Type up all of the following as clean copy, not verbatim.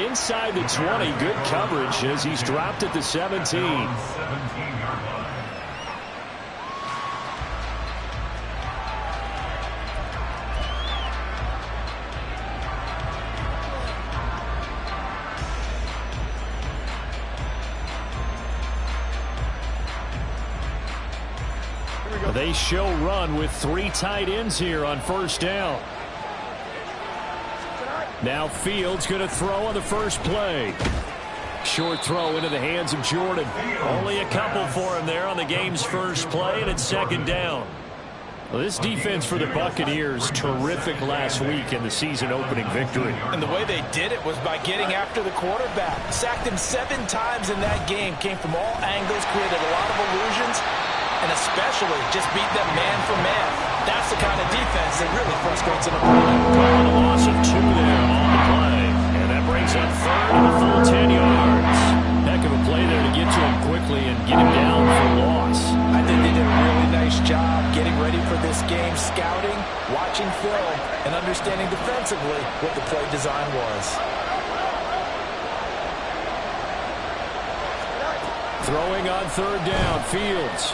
inside the 20. Good coverage as he's dropped at the 17. They show run with 3 tight ends here on first down. Now Fields going to throw on the first play. Short throw into the hands of Jordan. Only a couple for him there on the game's first play, and it's second down. Well, this defense for the Buccaneers, terrific last week in the season opening victory. And the way they did it was by getting after the quarterback. Sacked him 7 times in that game. Came from all angles, created a lot of illusions, and especially just beat them man for man. That's the kind of defense that really frustrates an opponent. Well, a loss of 2 there on the play. And that brings up third and a full 10 yards. Heck of a play there to get to him quickly and get him down for loss. I think they did a really nice job getting ready for this game, scouting, watching film, and understanding defensively what the play design was. Throwing on third down, Fields.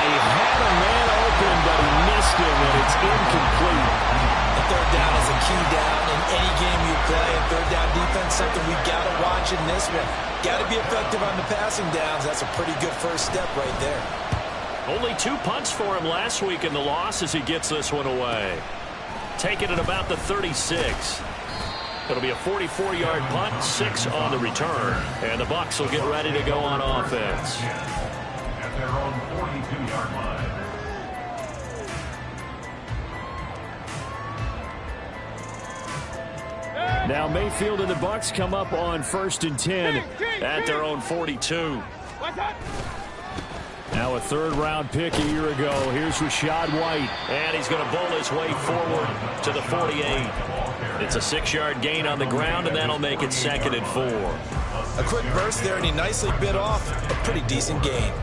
He had a man open, but he missed him, and it's incomplete. The third down is a key down in any game you play. And third down defense, something we've got to watch in this one. Got to be effective on the passing downs. That's a pretty good first step right there. Only 2 punts for him last week in the loss as he gets this one away. Taking it about the 36. It'll be a 44-yard punt, 6 on the return. And the Bucs will get ready to go on offense. At their own 42-yard line. Now Mayfield and the Bucs come up on 1st and 10 at their own 42. Now a third-round pick a year ago. Here's Rachaad White. And he's going to bowl his way forward to the 48. It's a 6-yard gain on the ground, and that'll make it 2nd and 4. A quick burst there, and he nicely bit off a pretty decent gain.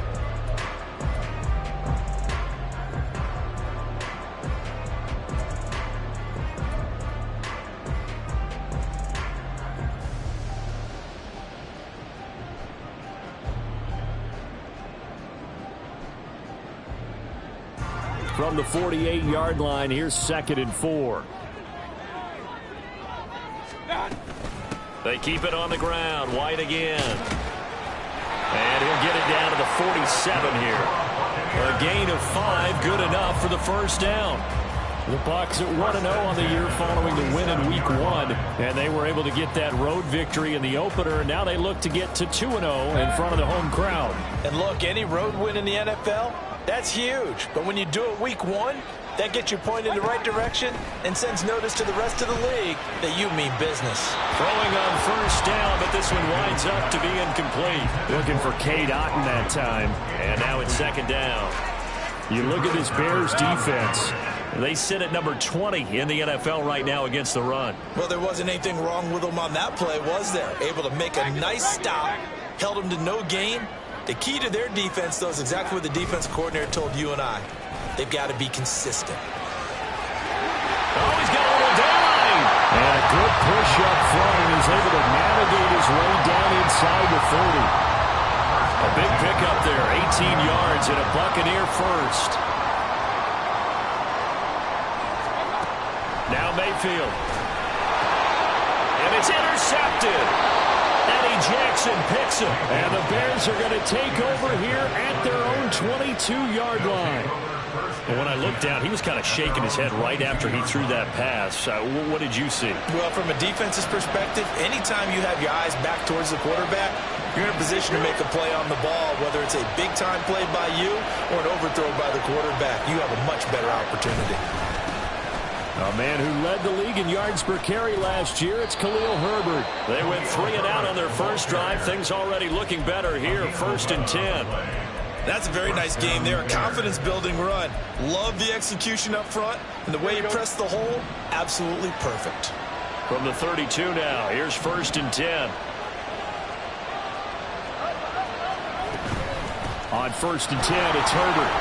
From the 48-yard line, here's 2nd and 4. They keep it on the ground. White again. And he'll get it down to the 47 here. A gain of 5, good enough for the first down. The Bucs at 1-0 on the year following the win in Week 1. And they were able to get that road victory in the opener. And now they look to get to 2-0 in front of the home crowd. And look, any road win in the NFL, that's huge. But when you do it Week 1, that gets you pointed in the right direction and sends notice to the rest of the league that you mean business. Throwing on first down, but this one winds up to be incomplete. Looking for Cade Otton that time. And now it's 2nd down. You look at this Bears defense. They sit at number 20 in the NFL right now against the run. Well, there wasn't anything wrong with them on that play, was there? Able to make a nice stop, held them to no gain. The key to their defense, though, is exactly what the defense coordinator told you and I. They've got to be consistent. Oh, he's got a little dime. And a good push up front, and he's able to navigate his way down inside the 30. A big pickup there, 18 yards and a Buccaneer first. Now Mayfield. And it's intercepted. Eddie Jackson picks him. And the Bears are going to take over here at their own 22-yard line. And when I looked down, he was kind of shaking his head right after he threw that pass. What did you see? Well, from a defense's perspective, anytime you have your eyes back towards the quarterback, you're in a position to make a play on the ball, whether it's a big-time play by you or an overthrow by the quarterback. You have a much better opportunity. A man who led the league in yards per carry last year, it's Khalil Herbert. They went 3 and out on their first drive. Things already looking better here, 1st and 10. That's a very nice game there. A confidence-building run. Love the execution up front. And the way you press the hole, absolutely perfect. From the 32 now, here's 1st and 10. On 1st and 10, it's Herbert.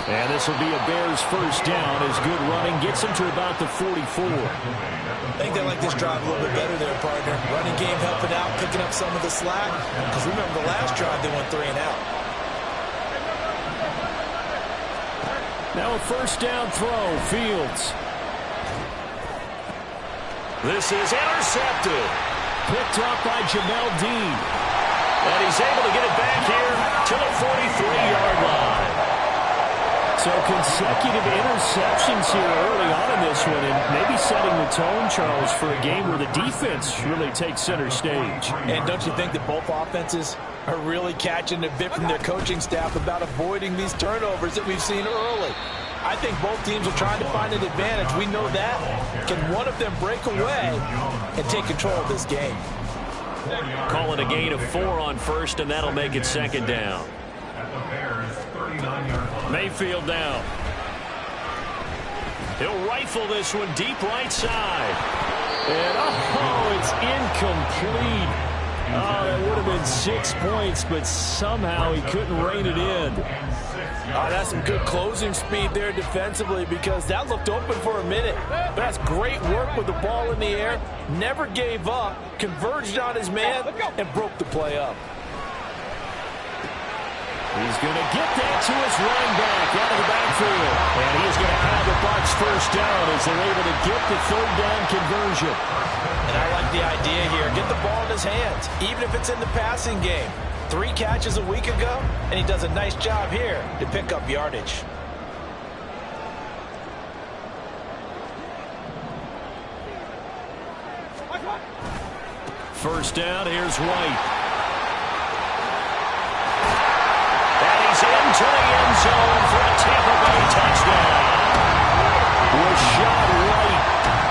And this will be a Bears first down as good running gets them to about the 44. I think they like this drive a little bit better there, partner. Running game helping out, picking up some of the slack. Because remember, the last drive they went 3 and out. Now a first down throw, Fields. This is intercepted. Picked up by Jamel Dean. And he's able to get it back here to the 43-yard line. So consecutive interceptions here early on in this one, and maybe setting the tone, Charles, for a game where the defense really takes center stage. And don't you think that both offenses are really catching a bit from their coaching staff about avoiding these turnovers that we've seen early? I think both teams are trying to find an advantage. We know that. Can one of them break away and take control of this game? Call it a gain of 4 on first, and that'll make it second down. Mayfield down. He'll rifle this one deep right side. And, oh, it's incomplete. Oh, that would have been 6 points, but somehow he couldn't rein it in. Oh, that's some good closing speed there defensively because that looked open for a minute. But that's great work with the ball in the air. Never gave up, converged on his man, and broke the play up. He's going to get that to his running back out of the backfield. And he's going to have the Bucs first down as they're able to get the third down conversion. And I like the idea here. Get the ball in his hands, even if it's in the passing game. 3 catches a week ago, and he does a nice job here to pick up yardage. First down, here's White. Into the end zone for a Tampa Bay touchdown. Rashad White,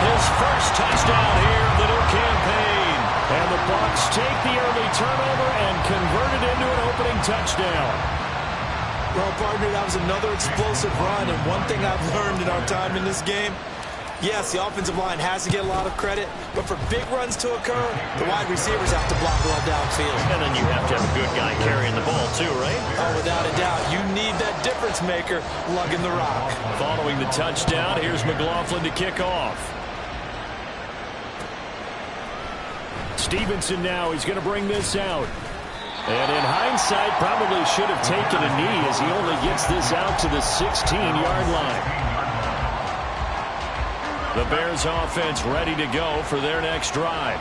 his first touchdown here of the new campaign. And the Bucs take the early turnover and convert it into an opening touchdown. Well, partner, that was another explosive run, and one thing I've learned in our time in this game, yes, the offensive line has to get a lot of credit, but for big runs to occur, the wide receivers have to block well downfield. And then you have to have a good guy carrying the ball too, right? Oh, without a doubt. You need that difference maker lugging the rock. Following the touchdown, here's McLaughlin to kick off. Stevenson now, he's going to bring this out. And in hindsight, probably should have taken a knee as he only gets this out to the 16-yard line. The Bears offense ready to go for their next drive.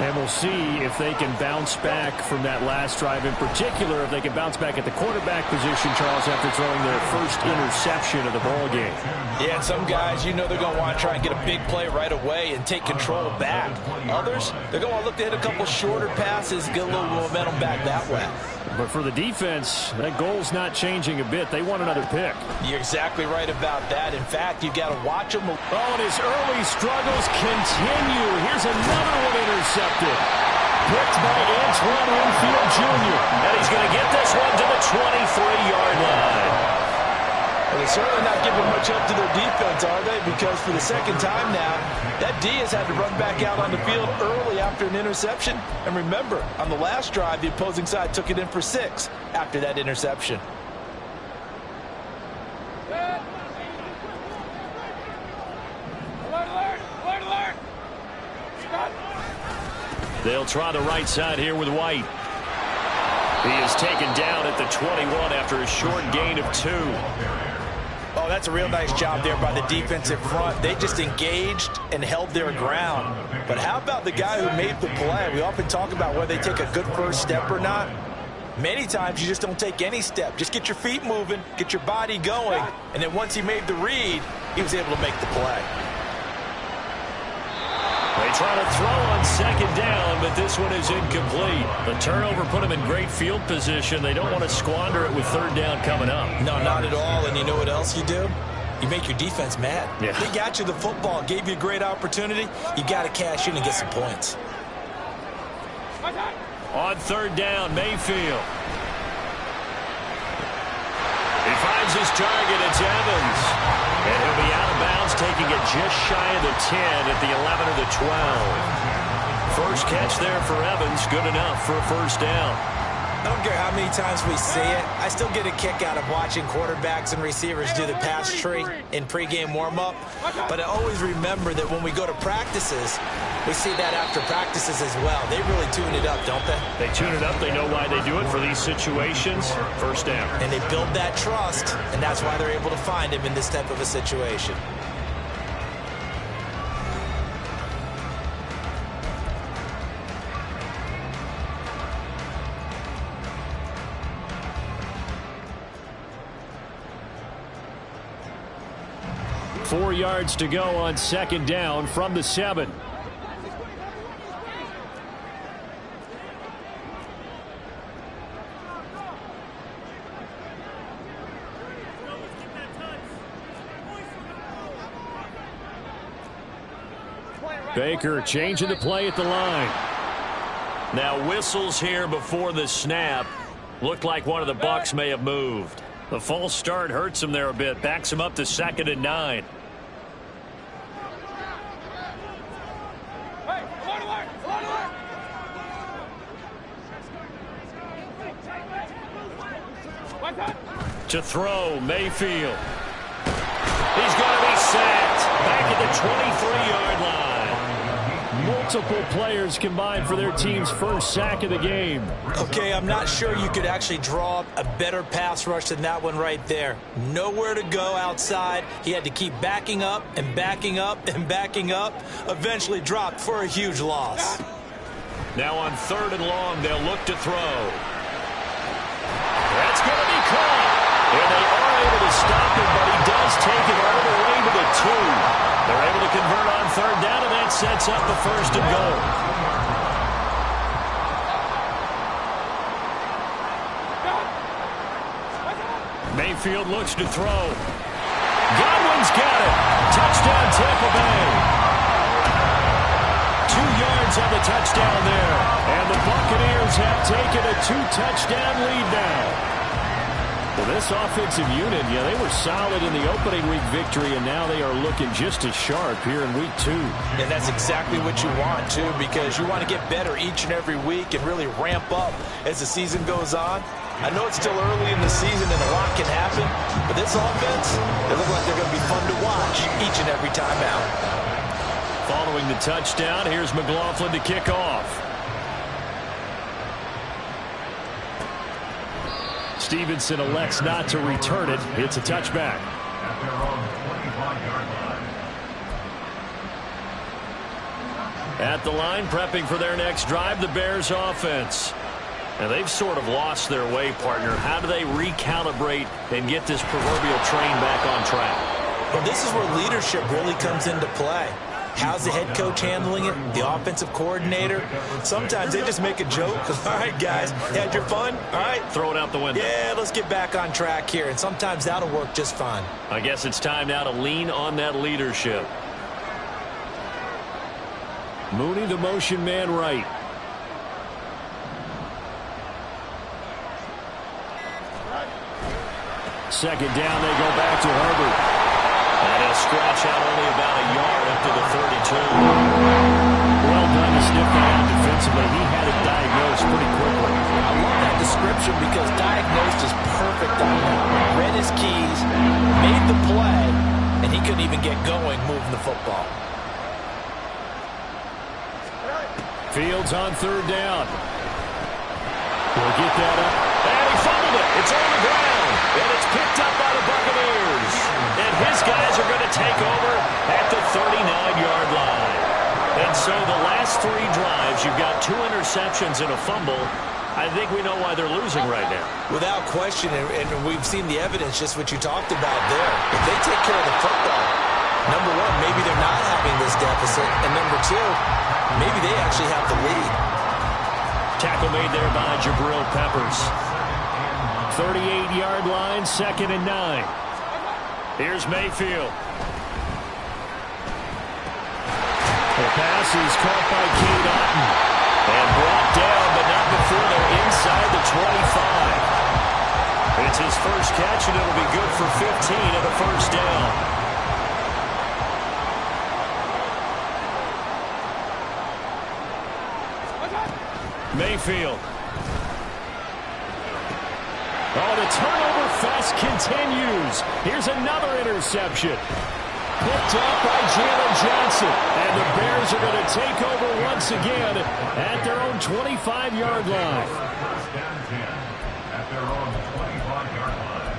And we'll see if they can bounce back from that last drive. In particular, if they can bounce back at the quarterback position, Charles, after throwing their first interception of the ball game. Yeah, and some guys, you know they're going to want to try and get a big play right away and take control back. Others, they're going to want to look to hit a couple shorter passes, get a little momentum back that way. But for the defense, that goal's not changing a bit. They want another pick. You're exactly right about that. In fact, you've got to watch him. Oh, and his early struggles continue. Here's another one intercepted. Picked by Antoine Winfield Jr. And he's going to get this one to the 23-yard line. Well, they're certainly not giving much up to their defense, are they? Because for the second time now, that D has had to run back out on the field early after an interception. And remember, on the last drive, the opposing side took it in for 6 after that interception. They'll try the right side here with White. He is taken down at the 21 after a short gain of 2. Oh, that's a real nice job there by the defensive front. They just engaged and held their ground. But how about the guy who made the play? We often talk about whether they take a good first step or not. Many times you just don't take any step. Just get your feet moving, get your body going, and then once he made the read, he was able to make the play. They try to throw on second down, but this one is incomplete. The turnover put them in great field position. They don't want to squander it with third down coming up. No, not at all. And you know what else you do? You make your defense mad. Yeah. They got you the football, gave you a great opportunity. You got to cash in and get some points. On third down, Mayfield. He finds his target. It's Evans. And he'll be out of bounds, taking it just shy of the 10 at the 11 or the 12. First catch there for Evans. Good enough for a first down. I don't care how many times we see it. I still get a kick out of watching quarterbacks and receivers do the pass tree in pregame warm-up. But I always remember that when we go to practices, we see that after practices as well. They really tune it up, don't they? They tune it up. They know why they do it for these situations. First down. And they build that trust, and that's why they're able to find him in this type of a situation. Four yards to go on second down from the 7. Baker changing the play at the line. Now whistles here before the snap. Looked like one of the Bucs may have moved. The false start hurts him there a bit. Backs him up to 2nd and 9. To throw, Mayfield. He's going to be sacked. Back at the 23-yard line. Multiple players combined for their team's first sack of the game. Okay, I'm not sure you could actually draw up a better pass rush than that one right there. Nowhere to go outside. He had to keep backing up and backing up and backing up. Eventually dropped for a huge loss. Now on 3rd and long, they'll look to throw. That's going to be caught. And they are able to stop him, but he does take it all the way to the 2. They're able to convert on 3rd down, and that sets up the 1st and goal. Mayfield looks to throw. Godwin's got it. Touchdown, Tampa Bay. 2 yards on the touchdown there. And the Buccaneers have taken a 2-touchdown lead now. Well, this offensive unit, yeah, they were solid in the opening week victory, and now they are looking just as sharp here in week 2. And that's exactly what you want, too, because you want to get better each and every week and really ramp up as the season goes on. I know it's still early in the season and a lot can happen, but this offense, they look like they're going to be fun to watch each and every time out. Following the touchdown, here's McLaughlin to kick off. Stevenson elects not to return it. It's a touchback. At their own 25-yard line. At the line, prepping for their next drive, the Bears offense. And they've sort of lost their way, partner. How do they recalibrate and get this proverbial train back on track? Well, this is where leadership really comes into play. How's the head coach handling it? The offensive coordinator? Sometimes they just make a joke. All right, guys, you had your fun? All right. Throw it out the window. Yeah, let's get back on track here. And sometimes that'll work just fine. I guess it's time now to lean on that leadership. Mooney, the motion man right. Second down, they go back to Herbert. And he'll scratch out only about a yard up to the 32. Well done to sniff that out defensively. He had it diagnosed pretty quickly. I love that description because diagnosed is perfect on that. Read his keys, made the play, and he couldn't even get going moving the football. Fields on 3rd down. He'll get that up. And he fumbled it. It's on the ground. And it's picked up by the Buccaneers. And his guys are going to take over at the 39-yard line. And so the last 3 drives, you've got 2 interceptions and a fumble. I think we know why they're losing right now. Without question, and we've seen the evidence, just what you talked about there. If they take care of the football, number one, maybe they're not having this deficit. And number 2, maybe they actually have the lead. Tackle made there by Jabril Peppers. 38-yard line, 2nd and 9. Here's Mayfield. The pass is caught by Cade Otton. And brought down, but not before they're inside the 25. It's his first catch, and it'll be good for 15 and a first down. Mayfield. Oh, the turnover fest continues. Here's another interception. Picked up by Jalen Johnson. And the Bears are going to take over once again at their own 25-yard line. First down and 10 at their own 25-yard line.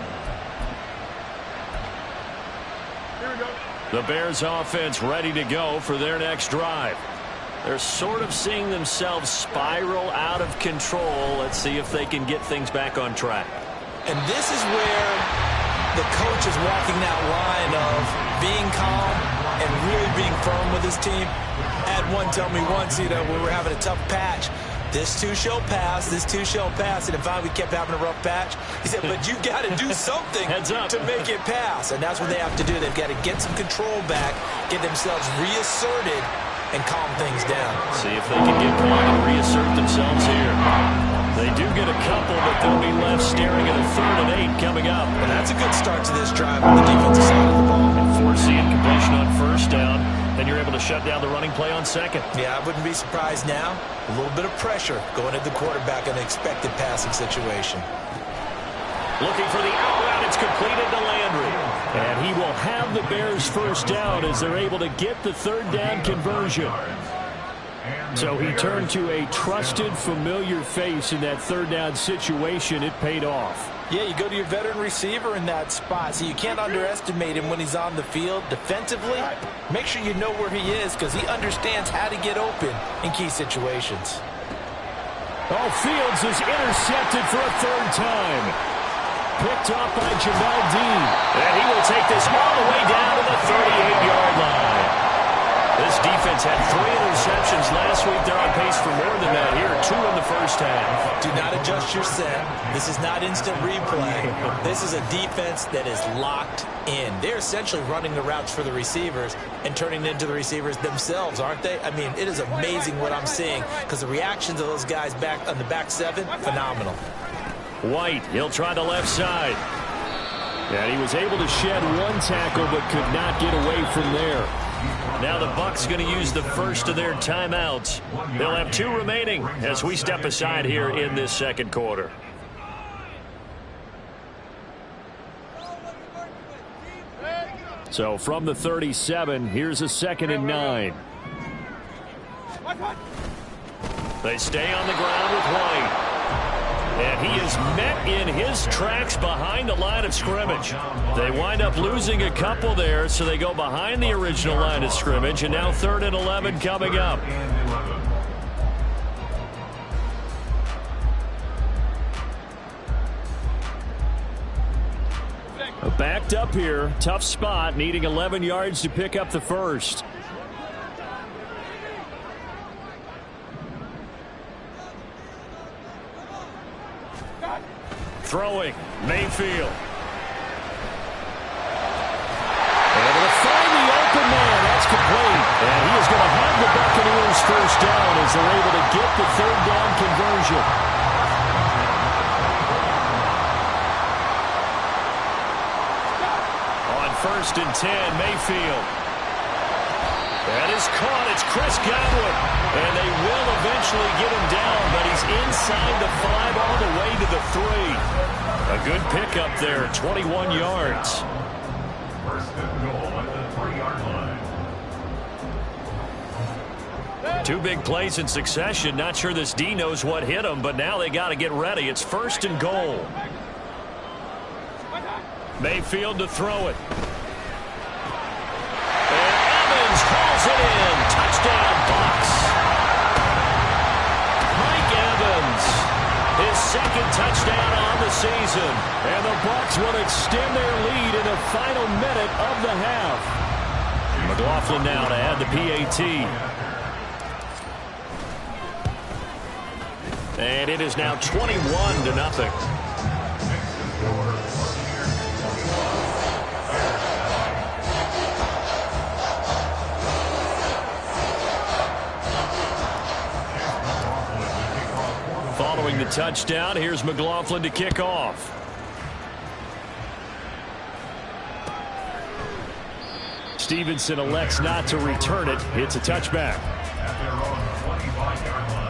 Here we go. The Bears offense ready to go for their next drive. They're sort of seeing themselves spiral out of control. Let's see if they can get things back on track. And this is where the coach is walking that line of being calm and really being firm with his team. I had one tell me once, we were having a tough patch. This too shall pass, this too shall pass. And finally we kept having a rough patch. He said, but you got to do something to make it pass. And that's what they have to do. They've got to get some control back, get themselves reasserted, and calm things down. See if they can get calm and reassert themselves here. They do get a couple, but they'll be left staring at a 3rd and 8 coming up. And that's a good start to this drive on the defensive side of the ball. And force the incompletion on 1st down. Then you're able to shut down the running play on 2nd. Yeah, I wouldn't be surprised now. A little bit of pressure going at the quarterback in an expected passing situation. Looking for the out route. It's completed to Landry. And he will have the Bears' 1st down as they're able to get the 3rd down conversion. So he turned to a trusted, familiar face in that 3rd down situation. It paid off. Yeah, you go to your veteran receiver in that spot, so you can't underestimate him when he's on the field. Defensively, make sure you know where he is because he understands how to get open in key situations. Oh, Fields is intercepted for a 3rd time. Picked up by Jamel Dean. And he will take this all the way down to the 38-yard line. This defense had 3 interceptions last week. They're on pace for more than that here. 2 in the 1st half. Do not adjust your set. This is not instant replay. This is a defense that is locked in. They're essentially running the routes for the receivers and turning it into the receivers themselves, aren't they? I mean, it is amazing what I'm seeing because the reactions of those guys back on the back 7, phenomenal. White, he'll try the left side. And he was able to shed 1 tackle but could not get away from there. Now the Bucs going to use the first of their timeouts. They'll have 2 remaining as we step aside here in this 2nd quarter. So from the 37, here's a 2nd and 9. They stay on the ground with White. And he is met in his tracks behind the line of scrimmage. They wind up losing a couple there, so they go behind the original line of scrimmage, and now 3rd and 11 coming up. Backed up here, tough spot, needing 11 yards to pick up the 1st. Throwing, Mayfield. Able to find the open man. That's complete. And he is going to have the Buccaneers' 1st down as they're able to get the 3rd down conversion. On 1st and 10, Mayfield. That is caught. It's Chris Godwin. And they will eventually get him down, but he's inside the 5 all the way to the 3. A good pickup there, 21 yards. 1st and goal at the 3-yard line. 2 big plays in succession. Not sure this D knows what hit him, but now they got to get ready. It's 1st and goal. Mayfield to throw it. And Evans hauls it in. Touchdown, Bucs. Mike Evans. His 2nd touchdown on the season. And the Bucs will extend their lead in the final minute of the half. McLaughlin now to add the PAT. And it is now 21-0. Following the touchdown, here's McLaughlin to kick off. Stevenson elects not to return it. It's a touchback. At their own 25-yard line.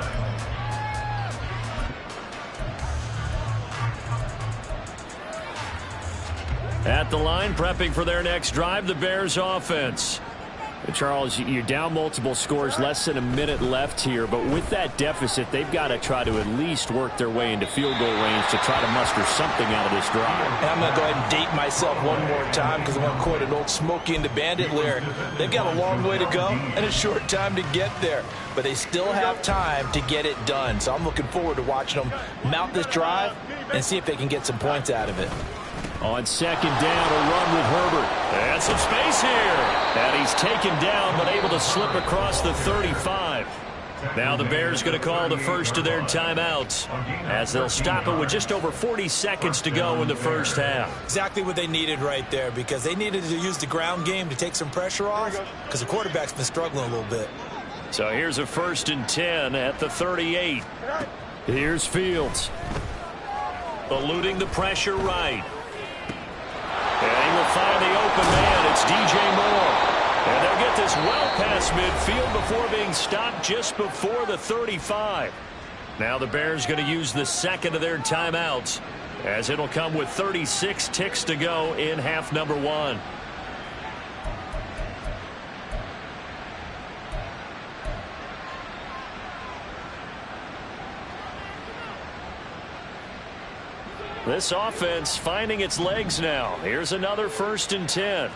At the line, prepping for their next drive, the Bears offense. Charles, you're down multiple scores, less than a minute left here, but with that deficit, they've got to try to at least work their way into field goal range to try to muster something out of this drive. And I'm going to go ahead and date myself one more time because I'm going to quote an old Smokey and the Bandit lyric. They've got a long way to go and a short time to get there, but they still have time to get it done. So I'm looking forward to watching them mount this drive and see if they can get some points out of it. On second down, a run with Herbert. And some space here. And he's taken down, but able to slip across the 35. Now the Bears going to call the first of their timeouts as they'll stop it with just over 40 seconds to go in the first half. Exactly what they needed right there, because they needed to use the ground game to take some pressure off because the quarterback's been struggling a little bit. So here's a 1st and 10 at the 38. Here's Fields. Eluding the pressure right. And he will find the open man. It's DJ Moore. And they'll get this well past midfield before being stopped just before the 35. Now the Bears going to use the second of their timeouts, as it'll come with 36 ticks to go in half number 1. This offense finding its legs now. Here's another 1st and 10.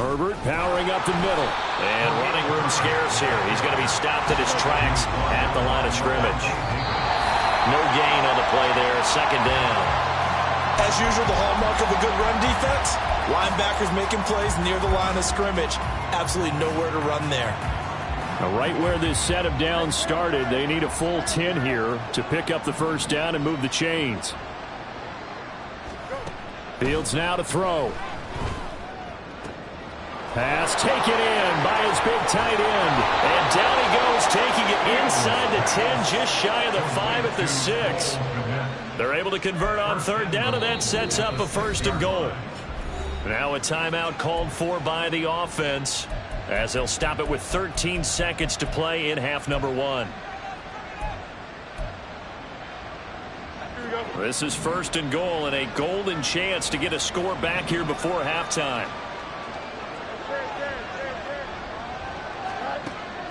Herbert powering up the middle. And running room scarce here. He's going to be stopped at his tracks at the line of scrimmage. No gain on the play there. 2nd down. As usual, the hallmark of a good run defense, linebackers making plays near the line of scrimmage. Absolutely nowhere to run there. Now, right where this set of downs started, they need a full 10 here to pick up the 1st down and move the chains. Fields now to throw. Pass taken in by his big tight end. And down he goes, taking it inside the 10, just shy of the 5 at the 6. They're able to convert on 3rd down, and that sets up a 1st and goal. Now a timeout called for by the offense, as they'll stop it with 13 seconds to play in half number 1. This is 1st and goal, and a golden chance to get a score back here before halftime.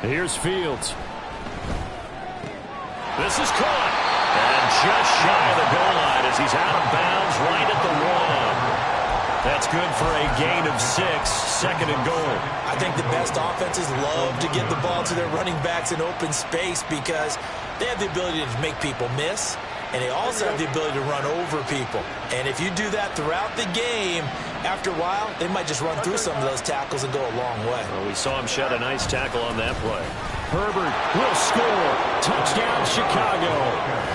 Here's Fields. This is caught. And just shy of the goal line as he's out of bounds right at the 1. That's good for a gain of 6, 2nd and goal. I think the best offenses love to get the ball to their running backs in open space because they have the ability to make people miss, and they also have the ability to run over people. And if you do that throughout the game, after a while, they might just run through some of those tackles and go a long way. Well, we saw him shed a nice tackle on that play. Herbert will score. Touchdown, Chicago.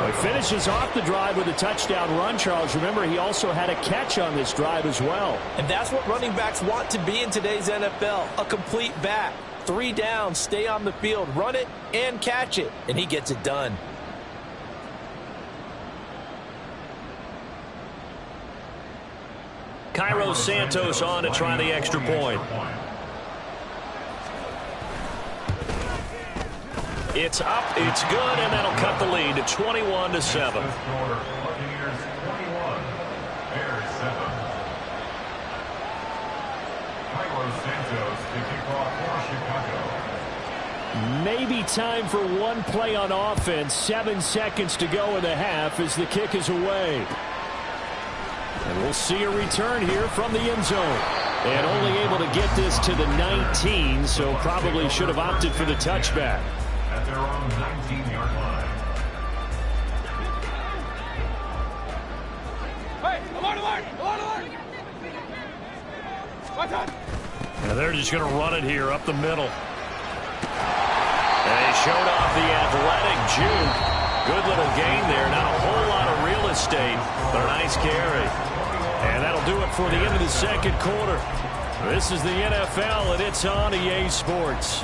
He finishes off the drive with a touchdown run, Charles. Remember, he also had a catch on this drive as well. And that's what running backs want to be in today's NFL, a complete back. 3 downs, stay on the field, run it, and catch it. And he gets it done. Cairo Santos on to try the extra point. It's up, it's good, and that'll cut the lead to 21-7. Maybe time for one play on offense. 7 seconds to go in the half as the kick is away. And we'll see a return here from the end zone. And only able to get this to the 19, so probably should have opted for the touchback. At their own 19-yard line. And they're just going to run it here up the middle. And he showed off the athletic juke. Good little gain there. Not a whole lot of real estate, but a nice carry. And that'll do it for the end of the second quarter. This is the NFL, and it's on EA Sports.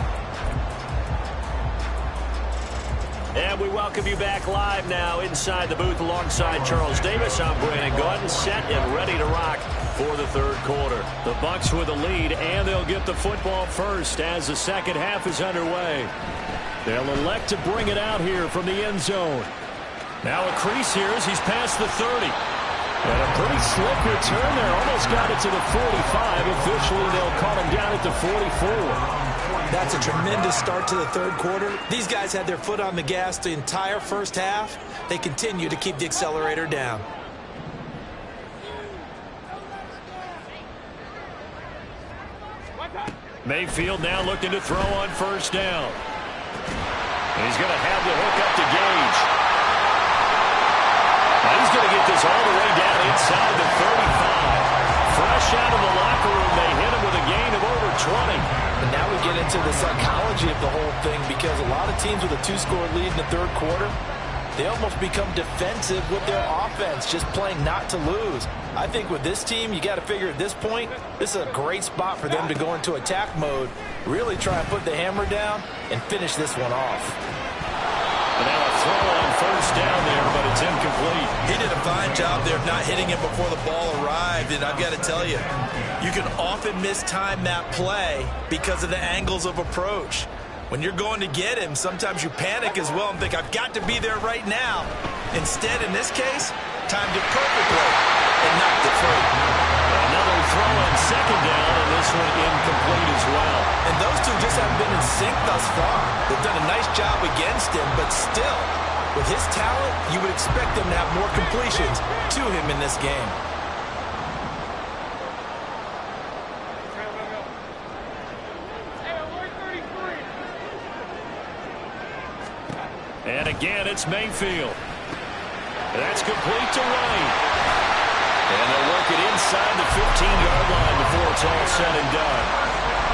And And we welcome you back live now inside the booth alongside Charles Davis. I'm Brandon Gaudin, set and ready to rock for the third quarter. The Bucs with a lead, and they'll get the football first as the second half is underway. They'll elect to bring it out here from the end zone. Now a crease here as he's past the 30. And a pretty slick return there. Almost got it to the 45. Officially, they'll call him down at the 44. That's a tremendous start to the third quarter. These guys had their foot on the gas the entire first half. They continue to keep the accelerator down. Mayfield now looking to throw on first down. He's going to have the hook up to Gage. Now he's going to get this all the way down inside the 35. Fresh out of the locker room, they hit him with a gain of over 20. And now we get into the psychology of the whole thing, because a lot of teams with a two-score lead in the third quarter, they almost become defensive with their offense, just playing not to lose. I think with this team, you got to figure at this point, this is a great spot for them to go into attack mode, really try and put the hammer down and finish this one off. And now a throw on first down there, but it's incomplete. He did a fine job there of not hitting it before the ball arrived, and I've got to tell you, you can often mistime that play because of the angles of approach. When you're going to get him, sometimes you panic as well and think, I've got to be there right now. Instead, in this case, timed it perfectly and knocked it free. Another throw on second down, and this one incomplete as well. And those two just haven't been in sync thus far. They've done a nice job against him, but still, with his talent, you would expect them to have more completions to him in this game. And again, it's Mayfield. That's complete to Wright. And they'll work it inside the 15-yard line before it's all said and done.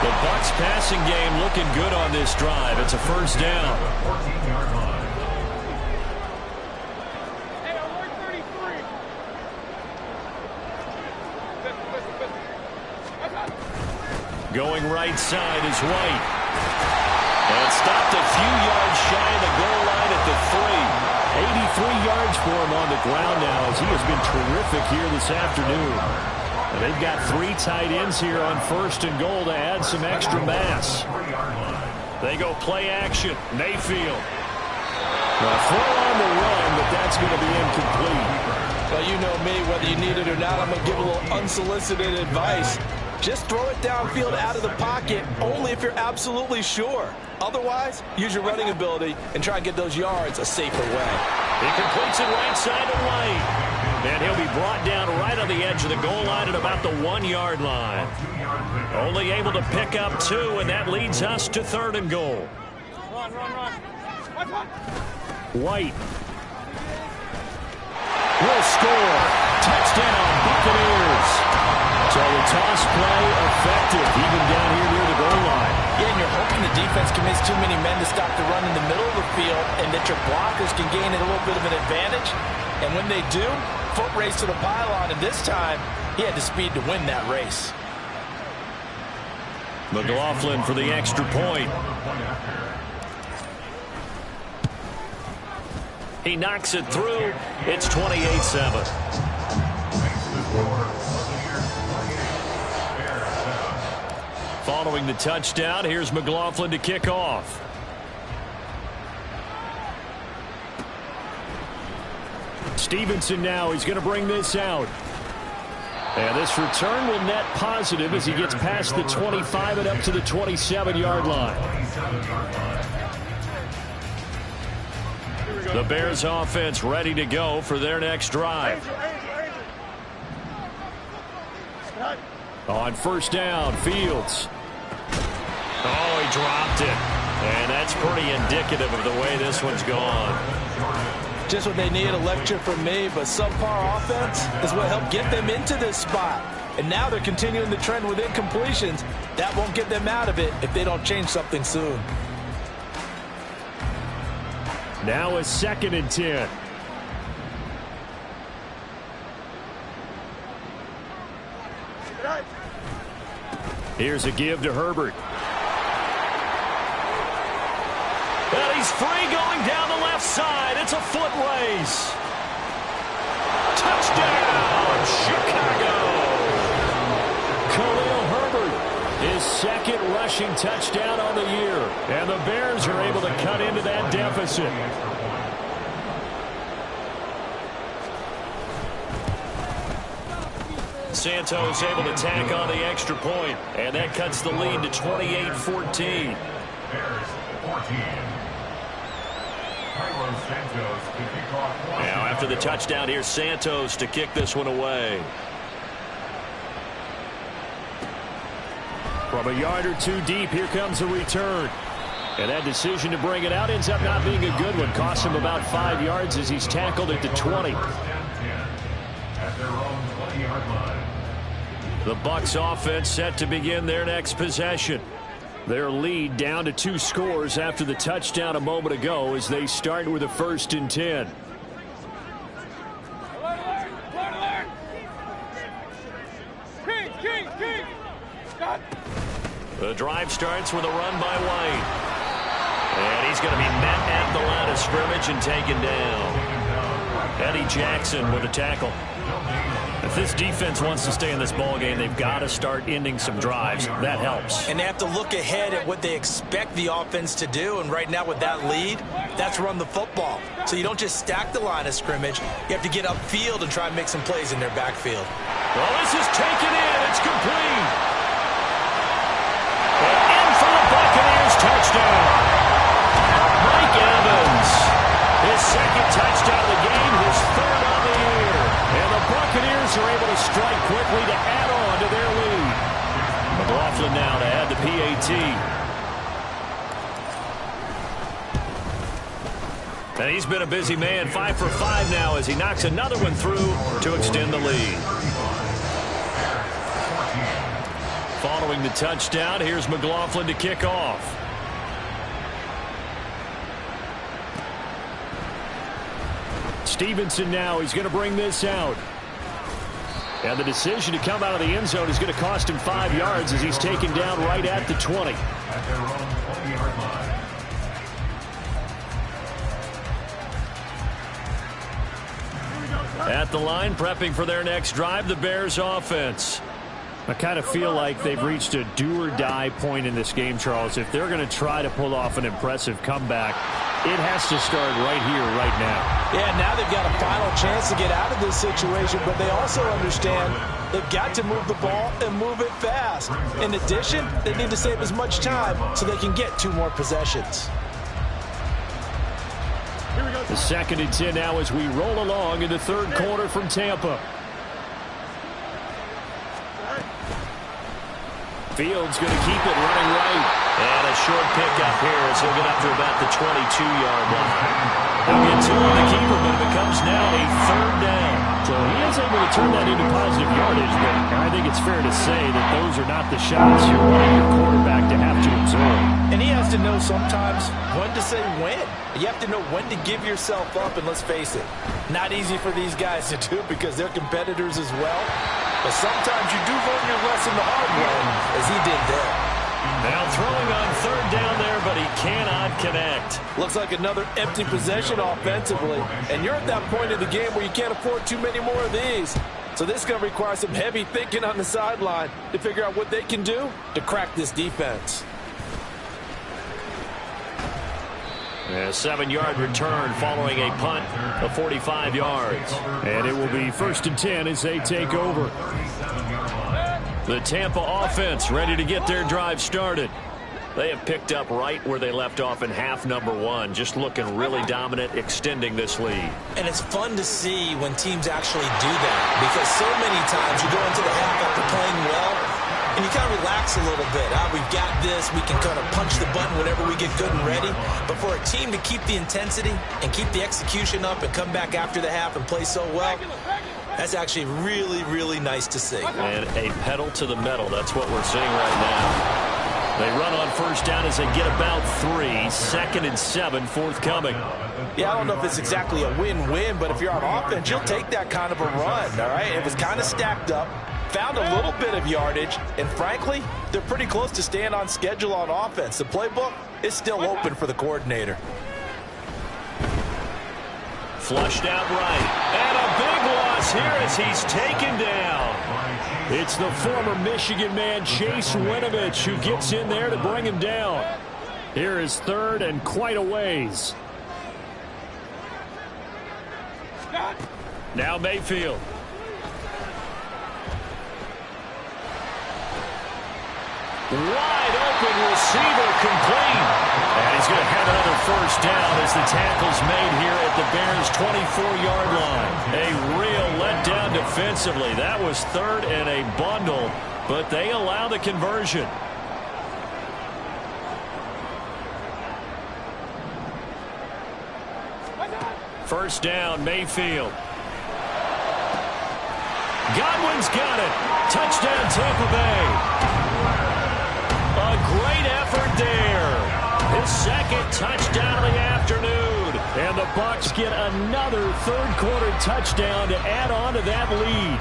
The Bucs passing game looking good on this drive. It's a first down. 14-yard line. Going right side is White. And stopped a few yards shy of the goal line at the 3. 83 yards for him on the ground now, as he has been terrific here this afternoon. And they've got 3 tight ends here on first and goal to add some extra mass. They go play action. Mayfield. Now throw on the run, but that's going to be incomplete. Well, you know me, whether you need it or not, I'm going to give a little unsolicited advice. Just throw it downfield out of the pocket, only if you're absolutely sure. Otherwise, use your running ability and try and get those yards a safer way. He completes it right side to White. And he'll be brought down right on the edge of the goal line at about the 1-yard line. Only able to pick up 2, and that leads us to third and goal. White will score. Touchdown, Buccaneers. So the toss play effective, even down here near the goal line. Yeah, and you're hoping the defense commits too many men to stop the run in the middle of the field, and that your blockers can gain a little bit of an advantage. And when they do, foot race to the pylon, and this time, he had the speed to win that race. McLaughlin for the extra point. He knocks it through. It's 28-7. Following the touchdown, here's McLaughlin to kick off. Stevenson now, he's going to bring this out. And this return will net positive as he gets past the 25 and up to the 27-yard line. The Bears offense ready to go for their next drive. On first down, Fields. Oh, he dropped it. And that's pretty indicative of the way this one's gone. Just what they need, a lecture from me, but subpar offense is what helped get them into this spot. And now they're continuing the trend with incompletions. That won't get them out of it if they don't change something soon. Now a 2nd and 10. Here's a give to Herbert. And he He's free going down the left side. It's a foot race. Touchdown, Chicago. Khalil Herbert, his second rushing touchdown on the year. And the Bears are able to cut into that deficit. Santos able to tack on the extra point, and that cuts the lead to 28-14. Bears 14. Carlos Santos to kick off. Now after the touchdown, here's Santos to kick this one away. From a yard or two deep, here comes a return. And that decision to bring it out ends up not being a good one. Costs him about 5 yards as he's tackled at the 20. At their own 20-yard line. The Bucs offense set to begin their next possession. Their lead down to 2 scores after the touchdown a moment ago as they start with a 1st and 10. The drive starts with a run by White. And he's going to be met at the line of scrimmage and taken down. Eddie Jackson with a tackle. If this defense wants to stay in this ballgame, they've got to start ending some drives. That helps. And they have to look ahead at what they expect the offense to do. And right now with that lead, that's run the football. So you don't just stack the line of scrimmage. You have to get upfield and try and make some plays in their backfield. Well, this is taken in. It's complete. And in for the Buccaneers touchdown. Mike Evans. His second touchdown of the game, his 3rd on the year. And the Buccaneers are able to strike quickly to add on to their lead. McLaughlin now to add the PAT. And he's been a busy man, 5 for 5 now as he knocks another one through to extend the lead. Following the touchdown, here's McLaughlin to kick off. Stevenson now, he's going to bring this out. And the decision to come out of the end zone is going to cost him 5 yards as he's taken down right at the 20. At their own 20-yard line. At the line, prepping for their next drive, the Bears offense. I kind of feel like they've reached a do-or-die point in this game, Charles. If they're going to try to pull off an impressive comeback, it has to start right here, right now. Yeah, now they've got a final chance to get out of this situation, but they also understand they've got to move the ball and move it fast. In addition, they need to save as much time so they can get 2 more possessions. The 2nd and 10 now as we roll along in the 3rd quarter from Tampa. Fields going to keep it running right. And a short pickup here as he'll get up to about the 22-yard line. He'll get 2 on the keeper, but it becomes now a 3rd down. So he is able to turn that into positive yardage, but I think it's fair to say that those are not the shots you're wanting your quarterback to have to absorb. And he has to know sometimes when to say when. You have to know when to give yourself up, and let's face it, not easy for these guys to do because they're competitors as well. But sometimes you do learn your lesson the hard way, as he did there. Now throwing on 3rd down there, but he cannot connect. Looks like another empty possession offensively. And you're at that point in the game where you can't afford too many more of these. So this is going to require some heavy thinking on the sideline to figure out what they can do to crack this defense. A 7-yard return following a punt of 45 yards. And it will be 1st and 10 as they take over. The Tampa offense ready to get their drive started. They have picked up right where they left off in half number 1, just looking really dominant, extending this lead. And it's fun to see when teams actually do that, because so many times you go into the half after playing well, and you kind of relax a little bit. We've got this. We can kind of punch the button whenever we get good and ready. But for a team to keep the intensity and keep the execution up and come back after the half and play so well, that's actually really, really nice to see. And a pedal to the metal. That's what we're seeing right now. They run on 1st down as they get about 3. 2nd and 7 forthcoming. Yeah, I don't know if it's exactly a win-win, but if you're on offense, you'll take that kind of a run, all right? It was kind of stacked up. Found a little bit of yardage, and frankly, they're pretty close to staying on schedule on offense. The playbook is still open for the coordinator. Flushed out right. And a big loss here as he's taken down. It's the former Michigan man, Chase Winovich, who gets in there to bring him down. Here is third and quite a ways. Now Mayfield. Wide open receiver complete. And he's going to have another first down as the tackle's made here at the Bears' 24-yard line. A real letdown defensively. That was third and a bundle, but they allow the conversion. First down, Mayfield. Godwin's got it. Touchdown, Tampa Bay. A great effort there. His second touchdown of the afternoon. And the Bucs get another third-quarter touchdown to add on to that lead.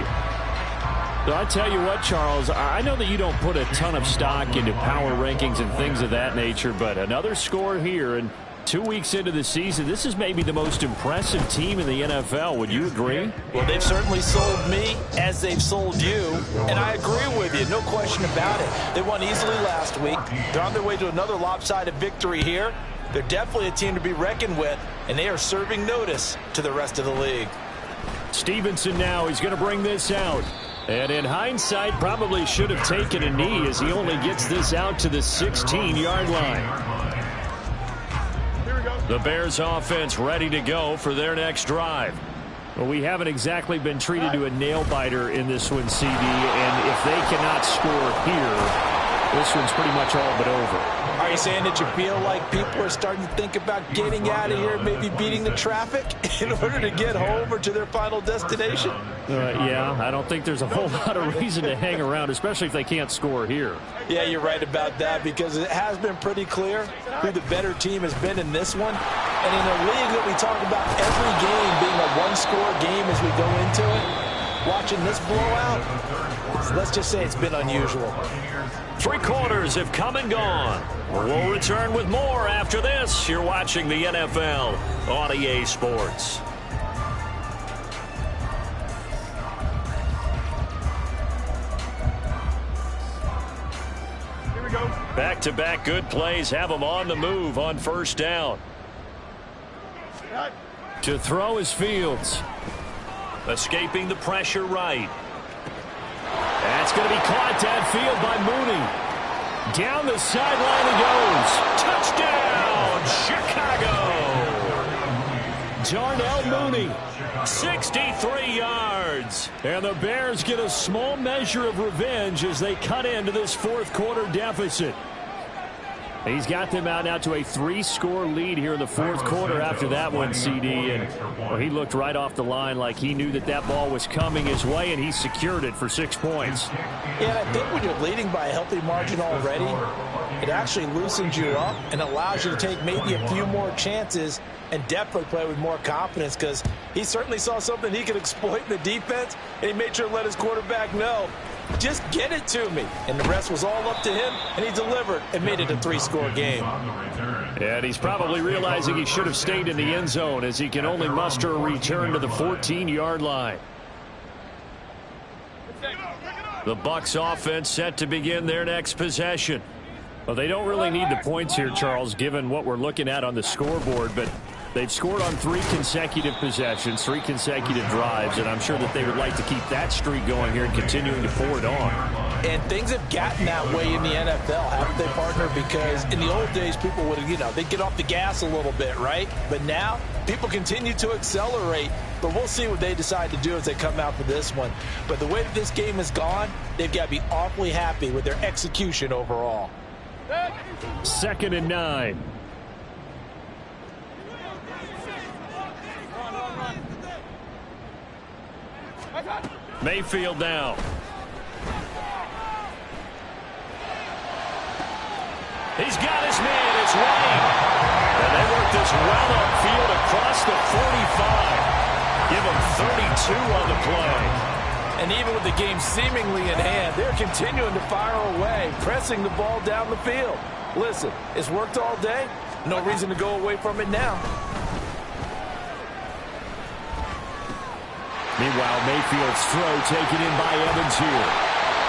So I tell you what, Charles, I know that you don't put a ton of stock into power rankings and things of that nature, but another score here, and 2 weeks into the season, this is maybe the most impressive team in the NFL. Would you agree? Well, they've certainly sold me as they've sold you, and I agree with you, no question about it. They won easily last week. They're on their way to another lopsided victory here. They're definitely a team to be reckoned with, and they are serving notice to the rest of the league. Stevenson now, he's going to bring this out. And in hindsight, probably should have taken a knee as he only gets this out to the 16-yard line. The Bears offense ready to go for their next drive. Well, we haven't exactly been treated to a nail-biter in this one, CD, and if they cannot score here, this one's pretty much all but over. Are you saying that you feel like people are starting to think about getting out of here, maybe beating the traffic in order to get home or to their final destination? Yeah, I don't think there's a whole lot of reason to hang around, especially if they can't score here. Yeah, you're right about that, because it has been pretty clear who the better team has been in this one. And in a league that we talk about every game being a one-score game as we go into it, watching this blowout, let's just say it's been unusual. 3 quarters have come and gone. We'll return with more after this. You're watching the NFL on EA Sports. Here we go. Back-to-back good plays have them on the move on first down. To throw is Fields. Escaping the pressure right. That's going to be caught downfield by Mooney. Down the sideline he goes. Touchdown, Chicago. Darnell Mooney, 63 yards. And the Bears get a small measure of revenge as they cut into this fourth-quarter deficit. He's got them out now to a 3-score lead here in the fourth quarter after that one, CD. And well, he looked right off the line like he knew that that ball was coming his way, and he secured it for 6 points. Yeah, and I think when you're leading by a healthy margin already, it actually loosens you up and allows you to take maybe a few more chances and definitely play with more confidence, because he certainly saw something he could exploit in the defense, and he made sure to let his quarterback know, just get it to me. And the rest was all up to him, and he delivered and made it a 3-score game. And he's probably realizing he should have stayed in the end zone as he can only muster a return to the 14-yard line. The Bucs offense set to begin their next possession. Well, they don't really need the points here, Charles, given what we're looking at on the scoreboard, but they've scored on 3 consecutive possessions, 3 consecutive drives, and I'm sure that they would like to keep that streak going here and continuing to pour it on. And things have gotten that way in the NFL, haven't they, partner? Because in the old days, people would, they'd get off the gas a little bit, right? But now, people continue to accelerate, but we'll see what they decide to do as they come out for this one. But the way that this game has gone, they've got to be awfully happy with their execution overall. 2nd and 9. Mayfield now. He's got his man, it's Wayne. And they work this well upfield across the 45. Give him 32 on the play. And even with the game seemingly in hand, they're continuing to fire away, pressing the ball down the field. Listen, it's worked all day. No reason to go away from it now. Meanwhile, Mayfield's throw taken in by Evans here.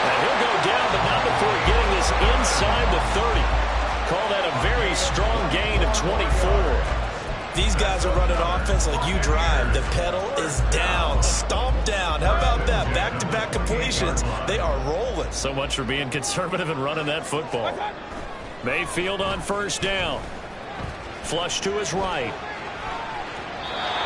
And he'll go down, but not before getting this inside the 30. Call that a very strong gain of 24. These guys are running offense like you drive. The pedal is down, stomped down. How about that? Back-to-back completions. They are rolling. So much for being conservative and running that football. Mayfield on first down. Flush to his right.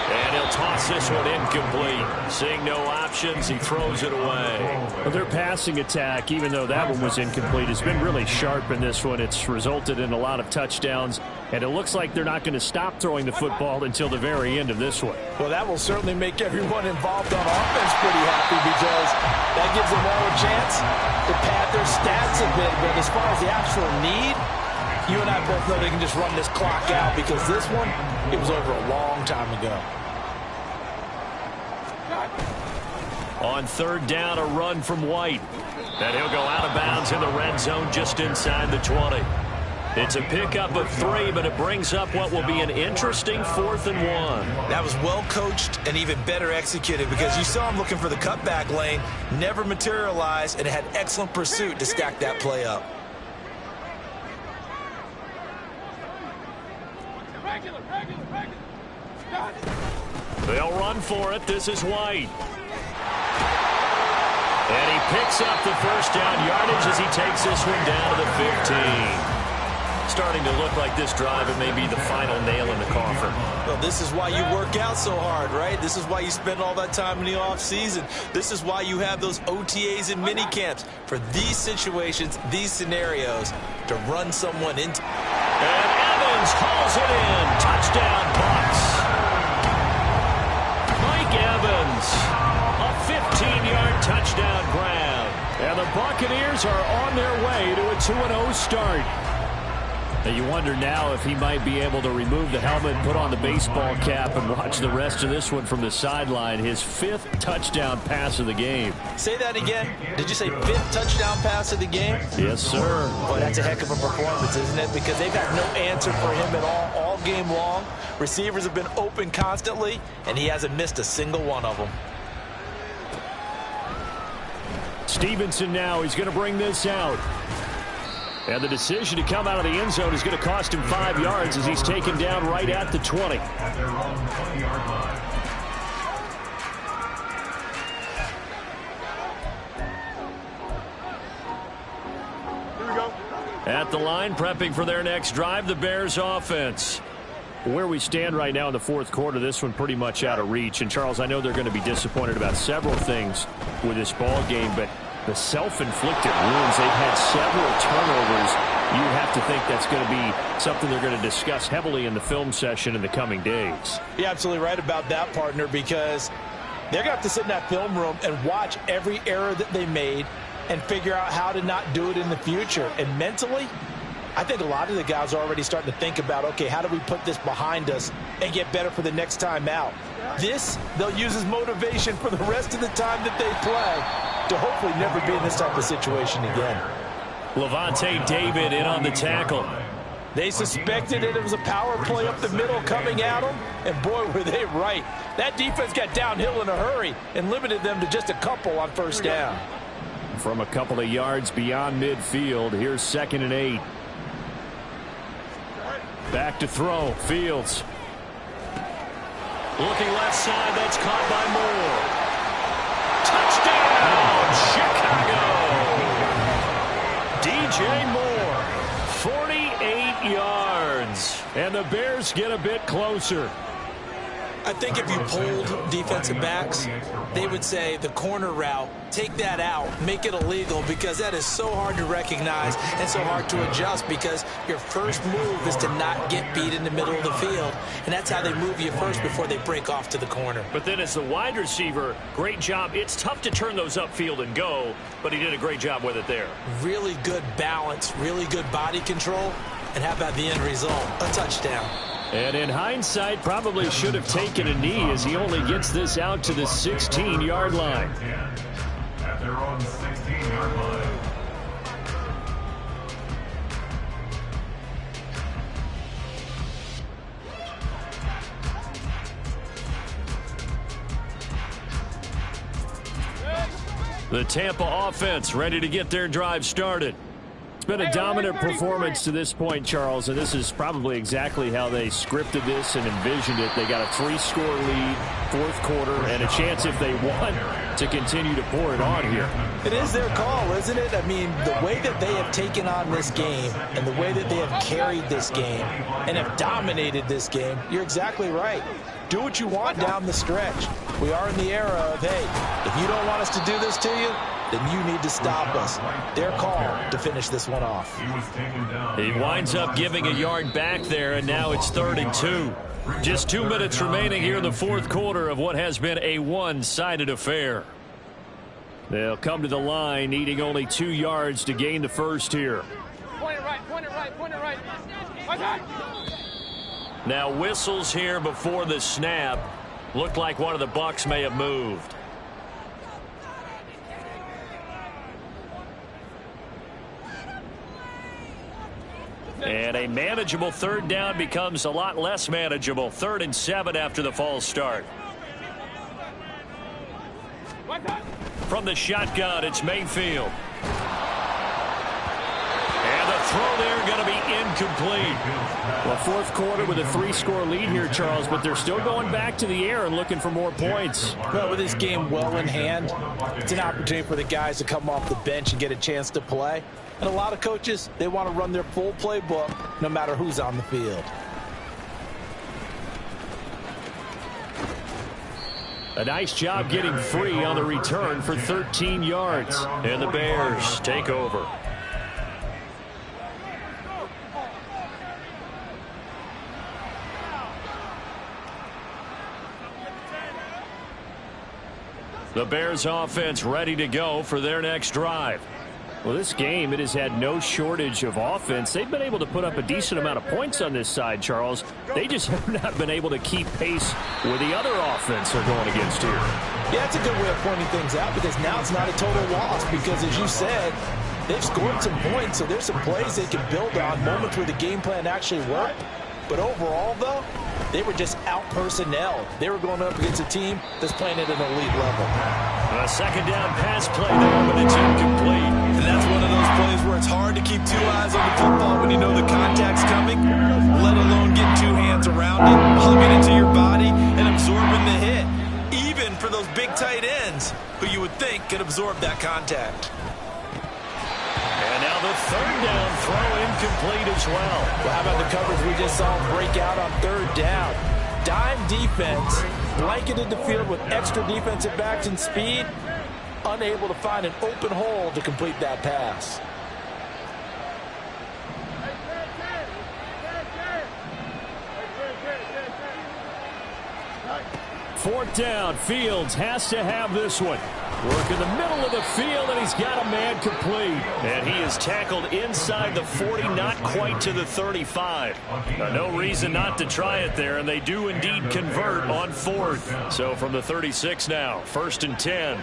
And he'll toss this one incomplete. Seeing no options, he throws it away. Well, their passing attack, even though that one was incomplete, has been really sharp in this one. It's resulted in a lot of touchdowns, and it looks like they're not going to stop throwing the football until the very end of this one. Well, that will certainly make everyone involved on offense pretty happy because that gives them all a chance to pad their stats a bit. But as far as the actual need, you and I both know they can just run this clock out because this one, it was over a long time ago. On third down, a run from White. And he'll go out of bounds in the red zone just inside the 20. It's a pickup of 3, but it brings up what will be an interesting 4th and 1. That was well coached and even better executed because you saw him looking for the cutback lane, never materialized, and had excellent pursuit to stack that play up. They'll run for it. This is White. And he picks up the first down yardage as he takes this one down to the 15. Starting to look like this drive, it may be the final nail in the coffin. Well, this is why you work out so hard, right? This is why you spend all that time in the offseason. This is why you have those OTAs and mini camps for these situations, these scenarios, to run someone into. And Evans hauls it in. Touchdown, Bucs. Mike Evans, a 15-yard touchdown grab. And the Buccaneers are on their way to a 2-0 start. Now you wonder now if he might be able to remove the helmet, put on the baseball cap, and watch the rest of this one from the sideline. His 5th touchdown pass of the game. Say that again. Did you say 5th touchdown pass of the game? Yes, sir. Boy, that's a heck of a performance, isn't it? Because they've got no answer for him at all game long. Receivers have been open constantly, and he hasn't missed a single one of them. Stevenson now, he's going to bring this out. And the decision to come out of the end zone is going to cost him 5 yards as he's taken down right at the 20. At their own 20-yard line. At the line, prepping for their next drive, the Bears offense. Where we stand right now in the fourth quarter, this one pretty much out of reach. And, Charles, I know they're going to be disappointed about several things with this ball game, but the self-inflicted wounds, they've had several turnovers. You have to think that's going to be something they're going to discuss heavily in the film session in the coming days. You're absolutely right about that, partner, because they're going to have to sit in that film room and watch every error that they made and figure out how to not do it in the future. And mentally, I think a lot of the guys are already starting to think about, okay, how do we put this behind us and get better for the next time out? This, they'll use as motivation for the rest of the time that they play to hopefully never be in this type of situation again. Levante David in on the tackle. They suspected it was a power play up the middle coming at them, and boy, were they right. That defense got downhill in a hurry and limited them to just a couple on first down. From a couple of yards beyond midfield, here's 2nd and 8. Back to throw, Fields. Looking left side, that's caught by Moore. Touchdown, Chicago. DJ Moore, 48 yards. And the Bears get a bit closer. I think if you polled defensive backs, they would say the corner route, take that out, make it illegal, because that is so hard to recognize and so hard to adjust because your first move is to not get beat in the middle of the field, and that's how they move you first before they break off to the corner. But then as the wide receiver, great job. It's tough to turn those upfield and go, but he did a great job with it there. Really good balance, really good body control, and how about the end result? A touchdown. And in hindsight, probably should have taken a knee as he only gets this out to the 16-yard line. At their own 16-yard line. The Tampa offense ready to get their drive started. It's been a dominant performance to this point, Charles, and this is probably exactly how they scripted this and envisioned it. They got a 3-score lead, fourth quarter, and a chance if they want to continue to pour it on here. It is their call, isn't it? I mean, the way that they have taken on this game and the way that they have carried this game and have dominated this game, you're exactly right. Do what you want down the stretch. We are in the era of, hey, if you don't want us to do this to you, then you need to stop us. Their call to finish this one off. He winds up giving a yard back there, and now it's 3rd and 2. Just 2 minutes remaining here in the fourth quarter of what has been a one-sided affair. They'll come to the line needing only 2 yards to gain the first here. Point it right, point it right, point it right. Now whistles here before the snap. Looked like one of the Bucs may have moved. And a manageable 3rd down becomes a lot less manageable. 3rd and 7 after the false start. From the shotgun, it's Mayfield. And the throw there going to be incomplete. Well, fourth quarter with a 3-score lead here, Charles, but they're still going back to the air and looking for more points. Well, with this game well in hand, it's an opportunity for the guys to come off the bench and get a chance to play. And a lot of coaches, they want to run their full playbook no matter who's on the field. A nice job getting free on the return for 13 yards. And the Bears take over. The Bears offense ready to go for their next drive. Well, this game, it has had no shortage of offense. They've been able to put up a decent amount of points on this side, Charles. They just have not been able to keep pace with the other offense they're going against here. Yeah, that's a good way of pointing things out because now it's not a total loss because, as you said, they've scored some points, so there's some plays they can build on, moments where the game plan actually worked. But overall, though, they were just out-personnel. They were going up against a team that's playing at an elite level. A 2nd down pass play there, but it's incomplete. And that's one of those plays where it's hard to keep 2 eyes on the football when you know the contact's coming, let alone getting 2 hands around it, hugging it to your body, and absorbing the hit. Even for those big tight ends who you would think could absorb that contact. And now the 3rd down throw incomplete as well. Well, how about the coverage we just saw break out on 3rd down? Dime defense, blanketed the field with extra defensive backs and speed, unable to find an open hole to complete that pass. Fourth down, Fields has to have this one. Work in the middle of the field, and he's got a man complete. And he is tackled inside the 40, not quite to the 35. No reason not to try it there, and they do indeed convert on 4th. So from the 36 now, 1st and 10.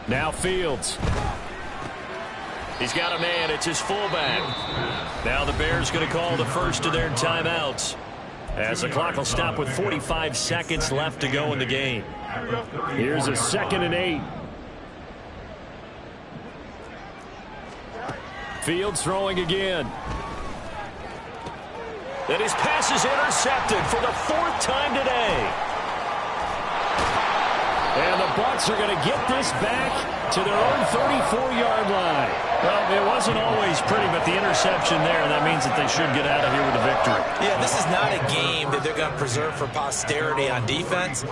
Now Fields. He's got a man. It's his fullback. Now the Bears going to call the first of their timeouts, as the clock will stop with 45 seconds left to go in the game. Here's a 2nd and 8. Fields throwing again. And his pass is intercepted for the 4th time today. And the Bucs are going to get this back to their own 34-yard line. Well, it wasn't always pretty, but the interception there, that means that they should get out of here with a victory. Yeah, this is not a game that they're going to preserve for posterity on defense,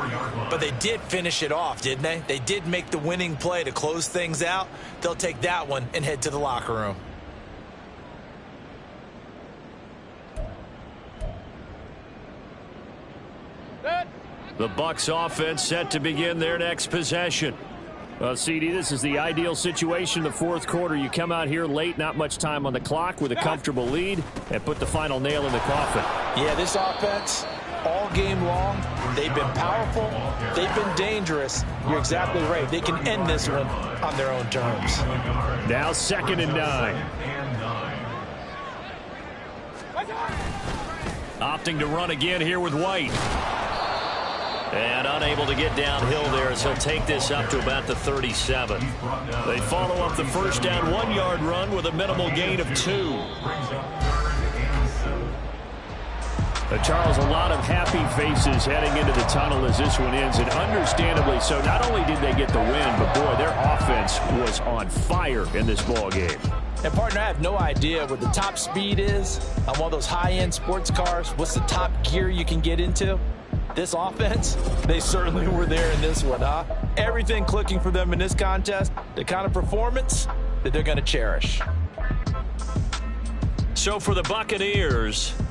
but they did finish it off, didn't they? They did make the winning play to close things out. They'll take that one and head to the locker room. The Bucs offense set to begin their next possession. Well, CD, this is the ideal situation, the fourth quarter. You come out here late, not much time on the clock with a comfortable lead, and put the final nail in the coffin. Yeah, this offense, all game long, they've been powerful, they've been dangerous. You're exactly right. They can end this one on their own terms. Now 2nd and 9. Opting to run again here with White. And unable to get downhill there as he'll take this up to about the 37. They follow up the first down 1-yard run with a minimal gain of 2. Charles, a lot of happy faces heading into the tunnel as this one ends, and understandably so. Not only did they get the win, but boy, their offense was on fire in this ball game. And partner, I have no idea what the top speed is on one of those high-end sports cars. What's the top gear you can get into? This offense, they certainly were there in this one, huh? Everything clicking for them in this contest, the kind of performance that they're going to cherish. So for the Buccaneers,